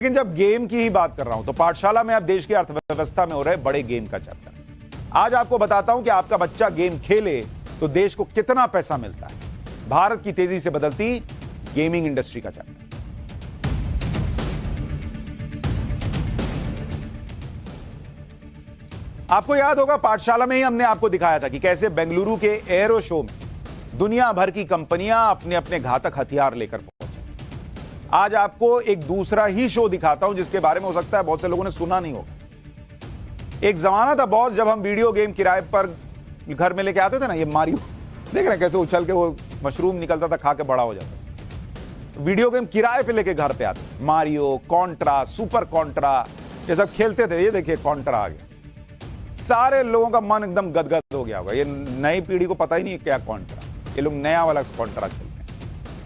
लेकिन जब गेम की ही बात कर रहा हूं तो पाठशाला में अब देश की अर्थव्यवस्था में हो रहे बड़े गेम का चर्चा। आज आपको बताता हूं कि आपका बच्चा गेम खेले तो देश को कितना पैसा मिलता है। भारत की तेजी से बदलती गेमिंग इंडस्ट्री का चर्चा। आपको याद होगा पाठशाला में ही हमने आपको दिखाया था कि कैसे बेंगलुरु के एरो शो में दुनिया भर की कंपनियां अपने अपने घातक हथियार लेकर पहुंचे। आज आपको एक दूसरा ही शो दिखाता हूं जिसके बारे में हो सकता है बहुत से लोगों ने सुना नहीं होगा। एक जमाना था बॉस जब हम वीडियो गेम किराए पर घर में लेके आते थे ना, ये मारियो देख रहे हैं कैसे उछल के वो मशरूम निकलता था, खा के बड़ा हो जाता। वीडियो गेम किराए पे लेके घर पे आते, मारियो, कॉन्ट्रा, सुपर कॉन्ट्रा, ये सब खेलते थे। ये देखिए कॉन्ट्रा आ गया, सारे लोगों का मन एकदम गदगद हो गया होगा। ये नई पीढ़ी को पता ही नहीं है क्या कॉन्ट्रा, ये लोग नया वाला कॉन्ट्रा खेलते हैं।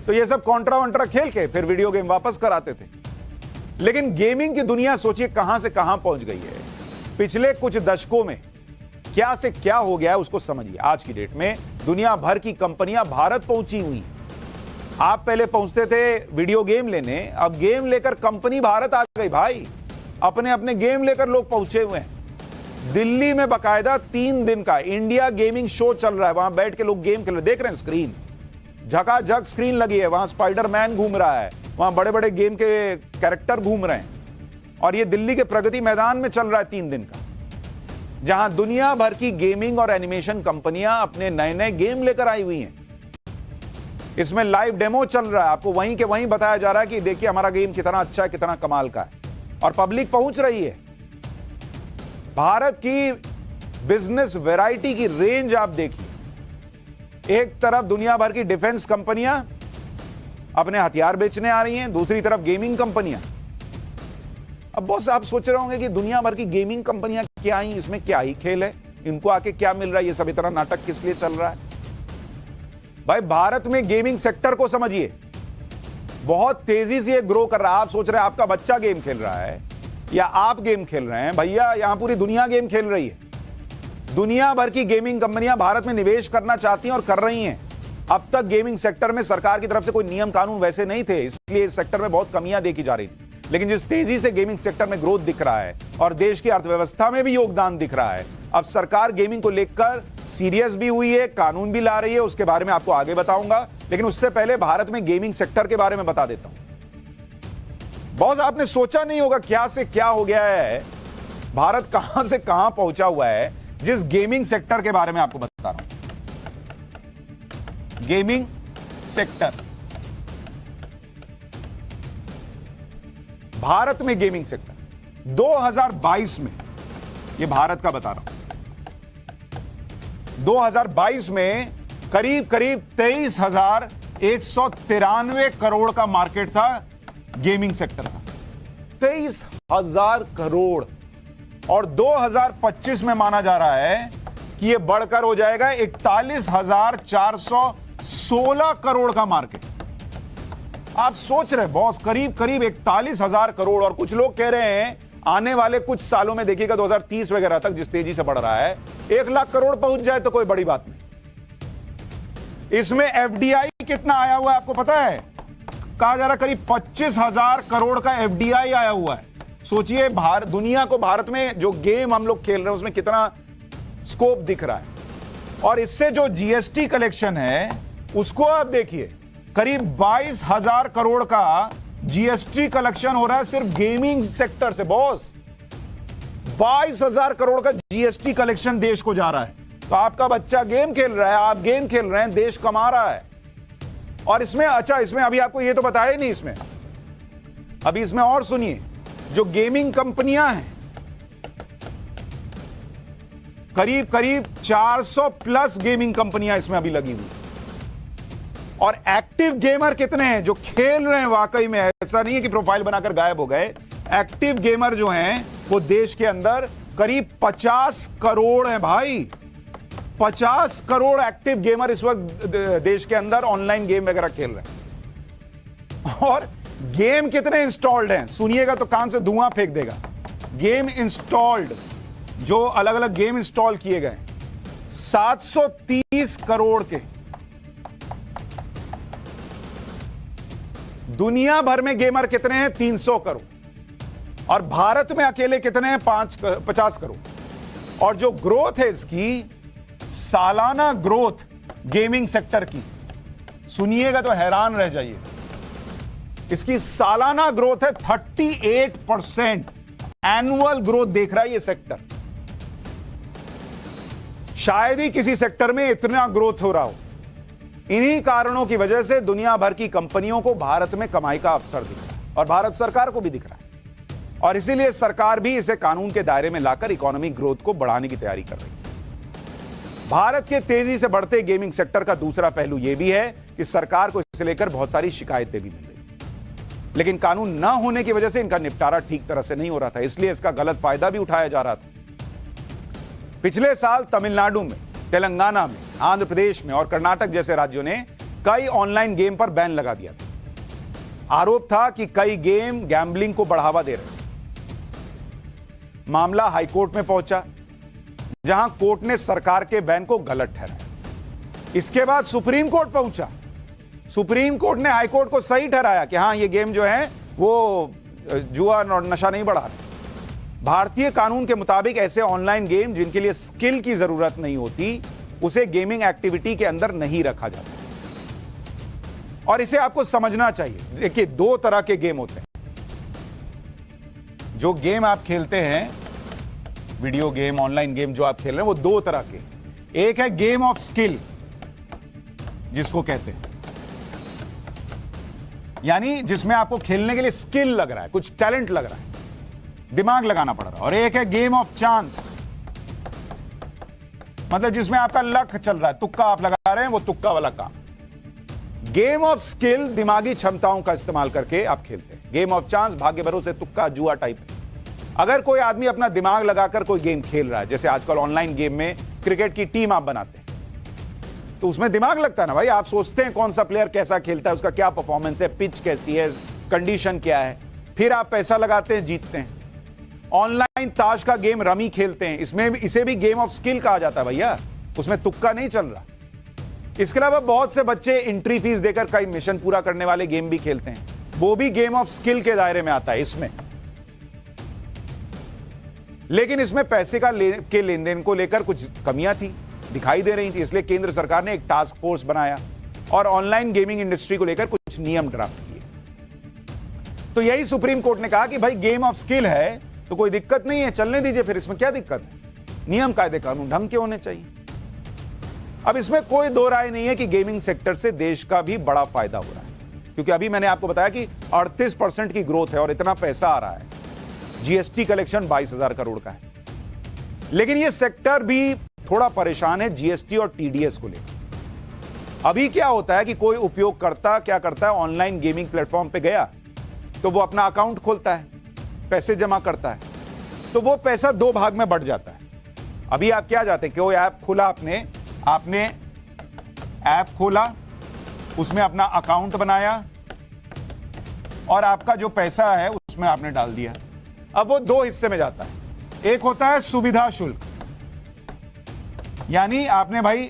तो ये सब कॉन्ट्रा वॉन्ट्रा खेल के फिर वीडियो गेम वापस कराते थे। लेकिन गेमिंग की दुनिया सोचिए कहां से कहां पहुंच गई है। पिछले कुछ दशकों में क्या से क्या हो गया है उसको समझिए। आज की डेट में दुनिया भर की कंपनियां भारत पहुंची हुई हैं। आप पहले पहुंचते थे वीडियो गेम लेने, अब गेम लेकर कंपनी भारत आ गई भाई। अपने अपने गेम लेकर लोग पहुंचे हुए हैं। दिल्ली में बकायदा 3 दिन का इंडिया गेमिंग शो चल रहा है। वहां बैठ के लोग गेम खेल रहे, देख रहे हैं स्क्रीन, झकाझक स्क्रीन लगी है। वहां स्पाइडरमैन घूम रहा है, वहां बड़े बड़े गेम के कैरेक्टर घूम रहे हैं। और ये दिल्ली के प्रगति मैदान में चल रहा है 3 दिन का, जहां दुनिया भर की गेमिंग और एनिमेशन कंपनियां अपने नए नए गेम लेकर आई हुई हैं। इसमें लाइव डेमो चल रहा है, आपको वहीं के वहीं बताया जा रहा है कि देखिए हमारा गेम कितना अच्छा है, कितना कमाल का है। और पब्लिक पहुंच रही है। भारत की बिजनेस वैरायटी की रेंज आप देखिए। एक तरफ दुनिया भर की डिफेंस कंपनियां अपने हथियार बेचने आ रही हैं, दूसरी तरफ गेमिंग कंपनियां। अब बॉस आप सोच रहे होंगे कि दुनिया भर की गेमिंग कंपनियां क्या ही, इसमें क्या ही खेल है, इनको आके क्या मिल रहा है, ये सब इतना नाटक किस लिए चल रहा है। भाई भारत में गेमिंग सेक्टर को समझिए, बहुत तेजी से ग्रो कर रहा है। आप सोच रहे हैं आपका बच्चा गेम खेल रहा है या आप गेम खेल रहे हैं, भैया यहां पूरी दुनिया गेम खेल रही है। दुनिया भर की गेमिंग कंपनियां भारत में निवेश करना चाहती हैं और कर रही हैं। अब तक गेमिंग सेक्टर में सरकार की तरफ से कोई नियम कानून वैसे नहीं थे, इसलिए इस सेक्टर में बहुत कमियां देखी जा रही थी। लेकिन जिस तेजी से गेमिंग सेक्टर में ग्रोथ दिख रहा है और देश की अर्थव्यवस्था में भी योगदान दिख रहा है, अब सरकार गेमिंग को लेकर सीरियस भी हुई है, कानून भी ला रही है। उसके बारे में आपको आगे बताऊंगा, लेकिन उससे पहले भारत में गेमिंग सेक्टर के बारे में बता देता हूं। बॉस आपने सोचा नहीं होगा क्या से क्या हो गया है, भारत कहां से कहां पहुंचा हुआ है। जिस गेमिंग सेक्टर के बारे में आपको बता रहा हूं, गेमिंग सेक्टर, भारत में गेमिंग सेक्टर 2022 में, यह भारत का बता रहा हूं, 2022 में करीब 23,193 करोड़ का मार्केट था गेमिंग सेक्टर का। 23,000 करोड़। और 2025 में माना जा रहा है कि यह बढ़कर हो जाएगा 41,416 करोड़ का मार्केट। आप सोच रहे बॉस, करीब करीब 41,000 करोड़। और कुछ लोग कह रहे हैं आने वाले कुछ सालों में देखिएगा 2030 वगैरह तक जिस तेजी से बढ़ रहा है, 1 लाख करोड़ पहुंच जाए तो कोई बड़ी बात नहीं। इसमें एफडीआई कितना आया हुआ है आपको पता है? कहा जा रहा करीब 25,000 करोड़ का एफडीआई आया हुआ है। सोचिए दुनिया को भारत में जो गेम हम लोग खेल रहे हैं उसमें कितना स्कोप दिख रहा है। और इससे जो जीएसटी कलेक्शन है उसको आप देखिए, करीब 22,000 करोड़ का जीएसटी कलेक्शन हो रहा है सिर्फ गेमिंग सेक्टर से। बॉस 22,000 करोड़ का जीएसटी कलेक्शन देश को जा रहा है। तो आपका बच्चा गेम खेल रहा है, आप गेम खेल रहे हैं, देश कमा रहा है। और इसमें अच्छा, इसमें अभी आपको ये तो बताया ही नहीं, इसमें अभी इसमें और सुनिए, जो गेमिंग कंपनियां हैं करीब करीब 400 प्लस गेमिंग कंपनियां इसमें अभी लगी हुई। और एक्टिव गेमर कितने हैं जो खेल रहे हैं वाकई में, ऐसा नहीं है कि प्रोफाइल बनाकर गायब हो गए। एक्टिव गेमर जो हैं वो देश के अंदर करीब 50 करोड़ हैं भाई। 50 करोड़ एक्टिव गेमर इस वक्त देश के अंदर ऑनलाइन गेम वगैरह खेल रहे हैं। और गेम कितने इंस्टॉल्ड हैं सुनिएगा तो कान से धुआं फेंक देगा। गेम इंस्टॉल्ड, जो अलग अलग गेम इंस्टॉल किए गए 730 करोड़ के। दुनिया भर में गेमर कितने हैं? 300 करोड़। और भारत में अकेले कितने हैं? 50 करोड़। और जो ग्रोथ है इसकी, सालाना ग्रोथ गेमिंग सेक्टर की, सुनिएगा तो हैरान रह जाइए, इसकी सालाना ग्रोथ है 38% एनुअल ग्रोथ देख रहा है ये सेक्टर। शायद ही किसी सेक्टर में इतना ग्रोथ हो रहा हो। इन्हीं कारणों की वजह से दुनिया भर की कंपनियों को भारत में कमाई का अवसर दिख रहा है और भारत सरकार को भी दिख रहा है, और इसीलिए सरकार भी इसे कानून के दायरे में लाकर इकोनॉमिक ग्रोथ को बढ़ाने की तैयारी कर रही है। भारत के तेजी से बढ़ते गेमिंग सेक्टर का दूसरा पहलू यह भी है कि सरकार को इसे लेकर बहुत सारी शिकायतें भी मिल रही, लेकिन कानून न होने की वजह से इनका निपटारा ठीक तरह से नहीं हो रहा था, इसलिए इसका गलत फायदा भी उठाया जा रहा था। पिछले साल तमिलनाडु में, तेलंगाना में, आंध्र प्रदेश में और कर्नाटक जैसे राज्यों ने कई ऑनलाइन गेम पर बैन लगा दिया था। आरोप था कि कई गेम गैम्बलिंग को बढ़ावा दे रहे थे। मामला हाईकोर्ट में पहुंचा, जहां कोर्ट ने सरकार के बैन को गलत ठहराया। इसके बाद सुप्रीम कोर्ट पहुंचा। सुप्रीम कोर्ट ने हाईकोर्ट को सही ठहराया कि हां, ये गेम जो है वो जुआ और नशा नहीं बढ़ा रहे। भारतीय कानून के मुताबिक ऐसे ऑनलाइन गेम जिनके लिए स्किल की जरूरत नहीं होती, उसे गेमिंग एक्टिविटी के अंदर नहीं रखा जाता। और इसे आपको समझना चाहिए। देखिए, दो तरह के गेम होते हैं। जो गेम आप खेलते हैं, वीडियो गेम, ऑनलाइन गेम जो आप खेल रहे हैं, वो दो तरह के। एक है गेम ऑफ स्किल, जिसको कहते हैं, यानी जिसमें आपको खेलने के लिए स्किल लग रहा है, कुछ टैलेंट लग रहा है, दिमाग लगाना पड़ रहा है। और एक है गेम ऑफ चांस, मतलब जिसमें आपका लक चल रहा है, तुक्का आप लगा रहे हैं, वो तुक्का वाला काम। गेम ऑफ स्किल दिमागी क्षमताओं का इस्तेमाल करके आप खेलते हैं। गेम ऑफ चांस भाग्य भरोसे, तुक्का, जुआ टाइप। अगर कोई आदमी अपना दिमाग लगाकर कोई गेम खेल रहा है, जैसे आजकल ऑनलाइन गेम में क्रिकेट की टीम आप बनाते हैं, तो उसमें दिमाग लगता है ना भाई। आप सोचते हैं कौन सा प्लेयर कैसा खेलता है, उसका क्या परफॉर्मेंस है, पिच कैसी है, कंडीशन क्या है, फिर आप पैसा लगाते हैं, जीतते हैं। ऑनलाइन ताश का गेम रमी खेलते हैं, इसमें इसे भी गेम ऑफ स्किल कहा जाता है भैया, उसमें तुक्का नहीं चल रहा। इसके अलावा बहुत से बच्चे एंट्री फीस देकर कई मिशन पूरा करने वाले गेम भी खेलते हैं, वो भी गेम ऑफ स्किल के दायरे में आता है इसमें। लेकिन इसमें पैसे के लेन देन को लेकर कुछ कमियां थी, दिखाई दे रही थी, इसलिए केंद्र सरकार ने एक टास्क फोर्स बनाया और ऑनलाइन गेमिंग इंडस्ट्री को लेकर कुछ नियम ड्राफ्ट किए। तो यही सुप्रीम कोर्ट ने कहा कि भाई गेम ऑफ स्किल है तो कोई दिक्कत नहीं है, चलने दीजिए, फिर इसमें क्या दिक्कत है, नियम कायदे कानून ढंग के होने चाहिए। अब इसमें कोई दो राय नहीं है कि गेमिंग सेक्टर से देश का भी बड़ा फायदा हो रहा है, क्योंकि अभी मैंने आपको बताया कि 38% की ग्रोथ है और इतना पैसा आ रहा है। जीएसटी कलेक्शन 22,000 करोड़ का है। लेकिन यह सेक्टर भी थोड़ा परेशान है जीएसटी और टीडीएस को लेकर। अभी क्या होता है कि कोई उपयोगकर्ता क्या करता है, ऑनलाइन गेमिंग प्लेटफॉर्म पे गया तो वो अपना अकाउंट खोलता है, पैसे जमा करता है, तो वो पैसा दो भाग में बढ़ जाता है। अभी आप क्या जाते हैं कि वो ऐप खोला, आपने ऐप खोला, उसमें अपना अकाउंट बनाया और आपका जो पैसा है उसमें आपने डाल दिया। अब वो दो हिस्से में जाता है। एक होता है सुविधा शुल्क, यानी आपने भाई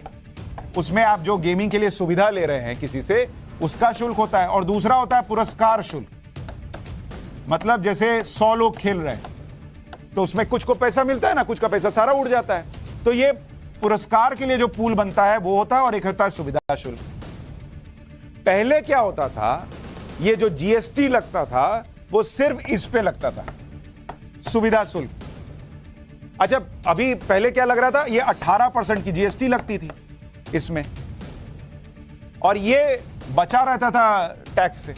उसमें आप जो गेमिंग के लिए सुविधा ले रहे हैं किसी से, उसका शुल्क होता है। और दूसरा होता है पुरस्कार शुल्क, मतलब जैसे 100 लोग खेल रहे हैं तो उसमें कुछ को पैसा मिलता है ना, कुछ का पैसा सारा उड़ जाता है। तो ये पुरस्कार के लिए जो पूल बनता है वो होता है, और एक होता है सुविधा शुल्क। पहले क्या होता था, ये जो जीएसटी लगता था वो सिर्फ इस पे लगता था, सुविधा शुल्क। अच्छा, अभी पहले क्या लग रहा था, ये 18% की जीएसटी लगती थी इसमें, और ये बचा रहता था टैक्स से।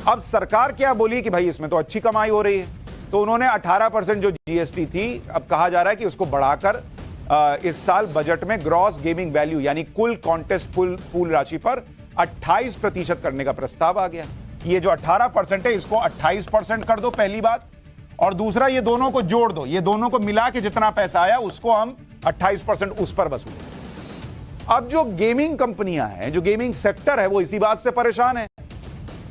अब सरकार क्या बोली कि भाई इसमें तो अच्छी कमाई हो रही है, तो उन्होंने 18% जो जीएसटी थी, अब कहा जा रहा है कि उसको बढ़ाकर इस साल बजट में ग्रॉस गेमिंग वैल्यू यानी कुल कॉन्टेस्ट पूल राशि पर 28% करने का प्रस्ताव आ गया। ये जो 18% है इसको 28% कर दो, पहली बात। और दूसरा, ये दोनों को जोड़ दो, ये दोनों को मिला के जितना पैसा आया उसको हम 28% उस पर वसूलें। अब जो गेमिंग कंपनियां हैं, जो गेमिंग सेक्टर है, वो इसी बात से परेशान है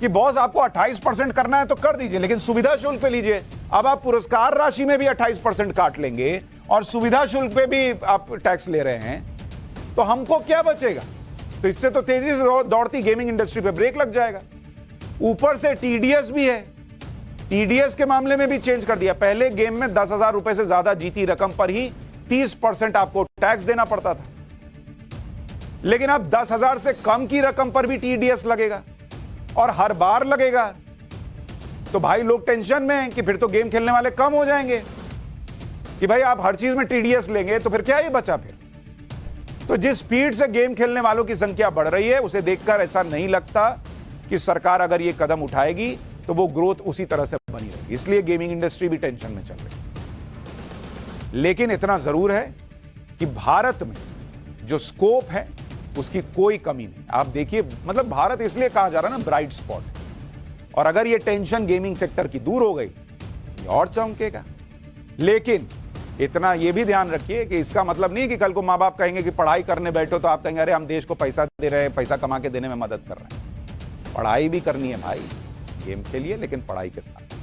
कि बॉस आपको 28% करना है तो कर दीजिए, लेकिन सुविधा शुल्क पे लीजिए। अब आप पुरस्कार राशि में भी 28% काट लेंगे और सुविधा शुल्क पे भी आप टैक्स ले रहे हैं, तो हमको क्या बचेगा? तो इससे तो तेजी से दौड़ती गेमिंग इंडस्ट्री पे ब्रेक लग जाएगा। ऊपर से टीडीएस भी है, टीडीएस के मामले में भी चेंज कर दिया। पहले गेम में 10,000 रुपए से ज्यादा जीती रकम पर ही 30% आपको टैक्स देना पड़ता था, लेकिन अब 10,000 से कम की रकम पर भी टीडीएस लगेगा और हर बार लगेगा। तो भाई लोग टेंशन में हैं कि फिर तो गेम खेलने वाले कम हो जाएंगे कि भाई आप हर चीज में टीडीएस लेंगे तो फिर क्या ही बचा फिर। तो जिस स्पीड से गेम खेलने वालों की संख्या बढ़ रही है, उसे देखकर ऐसा नहीं लगता कि सरकार अगर यह कदम उठाएगी तो वो ग्रोथ उसी तरह से बनी रहेगी। इसलिए गेमिंग इंडस्ट्री भी टेंशन में चल रही है। लेकिन इतना जरूर है कि भारत में जो स्कोप है उसकी कोई कमी नहीं। आप देखिए, मतलब भारत इसलिए कहा जा रहा है ना ब्राइट स्पॉट, और अगर ये टेंशन गेमिंग सेक्टर की दूर हो गई ये और चमकेगा। लेकिन इतना ये भी ध्यान रखिए कि इसका मतलब नहीं कि कल को माँ बाप कहेंगे कि पढ़ाई करने बैठो तो आप कहेंगे अरे हम देश को पैसा दे रहे हैं, पैसा कमा के देने में मदद कर रहे हैं। पढ़ाई भी करनी है भाई, गेम खेलिए लेकिन पढ़ाई के साथ।